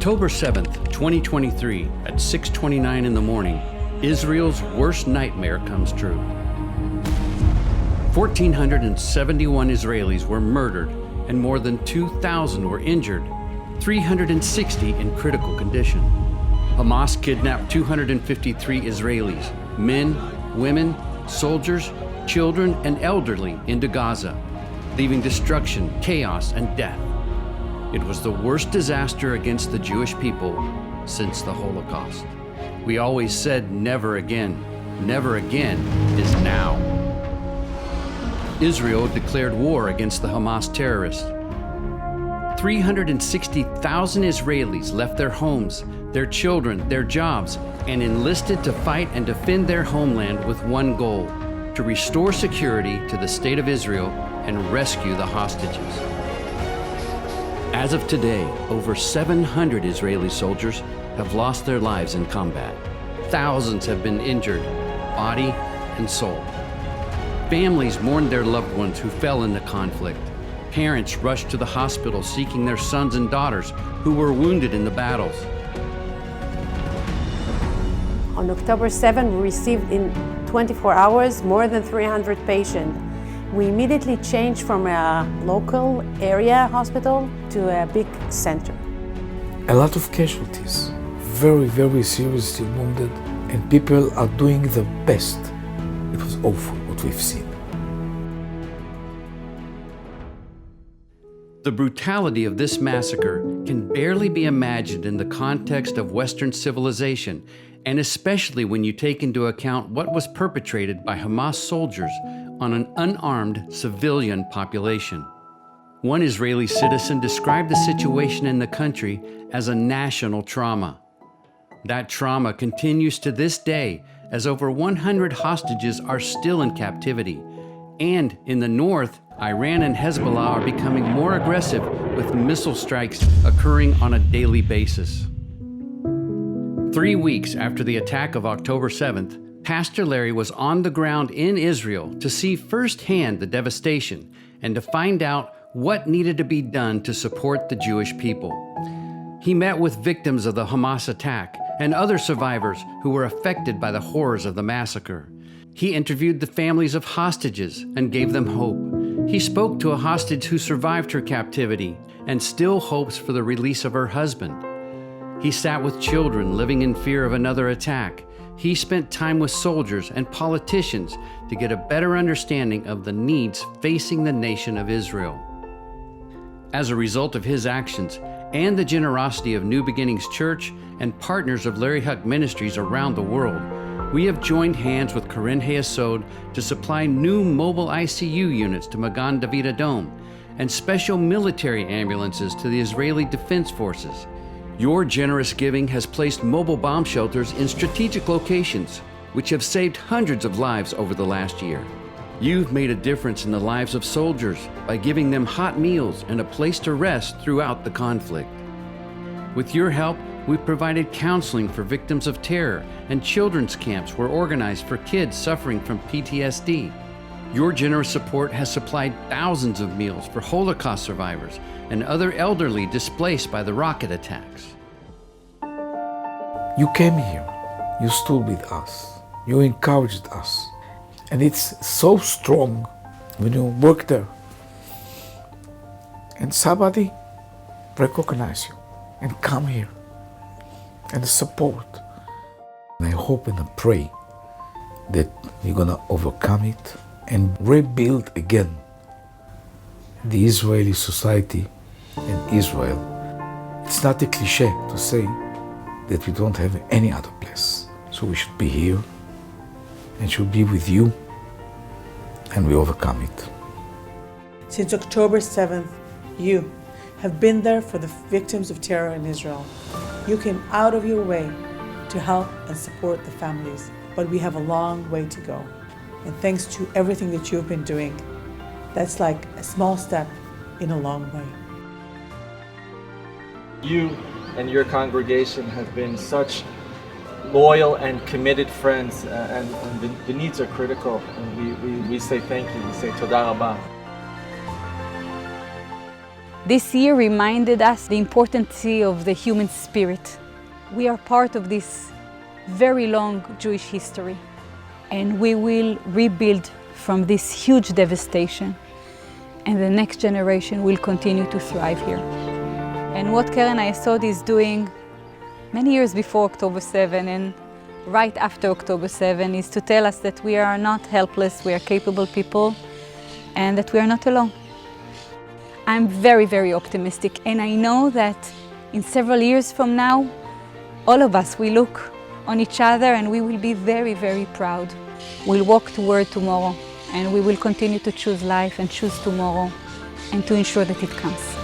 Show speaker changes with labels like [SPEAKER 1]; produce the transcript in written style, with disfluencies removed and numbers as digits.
[SPEAKER 1] October 7th, 2023, at 6:29 in the morning, Israel's worst nightmare comes true. 1,471 Israelis were murdered and more than 2,000 were injured, 360 in critical condition. Hamas kidnapped 253 Israelis, men, women, soldiers, children, and elderly into Gaza, leaving destruction, chaos, and death. It was the worst disaster against the Jewish people since the Holocaust. We always said never again. Never again is now. Israel declared war against the Hamas terrorists. 360,000 Israelis left their homes, their children, their jobs, and enlisted to fight and defend their homeland with one goal: to restore security to the state of Israel and rescue the hostages. As of today, over 700 Israeli soldiers have lost their lives in combat. Thousands have been injured, body and soul. Families mourn their loved ones who fell in the conflict. Parents rushed to the hospital seeking their sons and daughters who were wounded in the battles.
[SPEAKER 2] On October 7, we received in 24 hours more than 300 patients. We immediately changed from a local area hospital to a big center.
[SPEAKER 3] A lot of casualties, very, very seriously wounded, and people are doing the best. It was awful what we've seen.
[SPEAKER 1] The brutality of this massacre can barely be imagined in the context of Western civilization, and especially when you take into account what was perpetrated by Hamas soldiers on an unarmed civilian population. One Israeli citizen described the situation in the country as a national trauma. That trauma continues to this day, as over 100 hostages are still in captivity. And in the north, Iran and Hezbollah are becoming more aggressive, with missile strikes occurring on a daily basis. 3 weeks after the attack of October 7th, Pastor Larry was on the ground in Israel to see firsthand the devastation and to find out what needed to be done to support the Jewish people. He met with victims of the Hamas attack and other survivors who were affected by the horrors of the massacre. He interviewed the families of hostages and gave them hope. He spoke to a hostage who survived her captivity and still hopes for the release of her husband. He sat with children living in fear of another attack. He spent time with soldiers and politicians to get a better understanding of the needs facing the nation of Israel. As a result of his actions and the generosity of New Beginnings Church and partners of Larry Huch Ministries around the world, we have joined hands with Keren Hayesod to supply new mobile ICU units to Magan David Adom and special military ambulances to the Israeli Defense Forces. Your generous giving has placed mobile bomb shelters in strategic locations, which have saved hundreds of lives over the last year. You've made a difference in the lives of soldiers by giving them hot meals and a place to rest throughout the conflict. With your help, we've provided counseling for victims of terror, and children's camps were organized for kids suffering from PTSD. Your generous support has supplied thousands of meals for Holocaust survivors and other elderly displaced by the rocket attacks.
[SPEAKER 3] You came here, you stood with us, you encouraged us. And it's so strong when you work there and somebody recognize you and come here and support. And I hope and I pray that you're gonna overcome it and rebuild again the Israeli society and Israel. It's not a cliche to say that we don't have any other place. So we should be here and should be with you, and we overcome it.
[SPEAKER 4] Since October 7th, you have been there for the victims of terror in Israel. You came out of your way to help and support the families, but we have a long way to go. And thanks to everything that you've been doing, that's like a small step in a long way.
[SPEAKER 5] You and your congregation have been such loyal and committed friends, and the needs are critical, and we say thank you, we say toda rabah.
[SPEAKER 6] This year reminded us the importance of the human spirit. We are part of this very long Jewish history, and we will rebuild from this huge devastation, and the next generation will continue to thrive here. And what Keren Hayesod is doing many years before October 7 and right after October 7 is to tell us that we are not helpless, we are capable people, and that we are not alone. I'm very, very optimistic, and I know that in several years from now, all of us will look on each other and we will be very, very proud. We'll walk toward tomorrow, and we will continue to choose life and choose tomorrow and to ensure that it comes.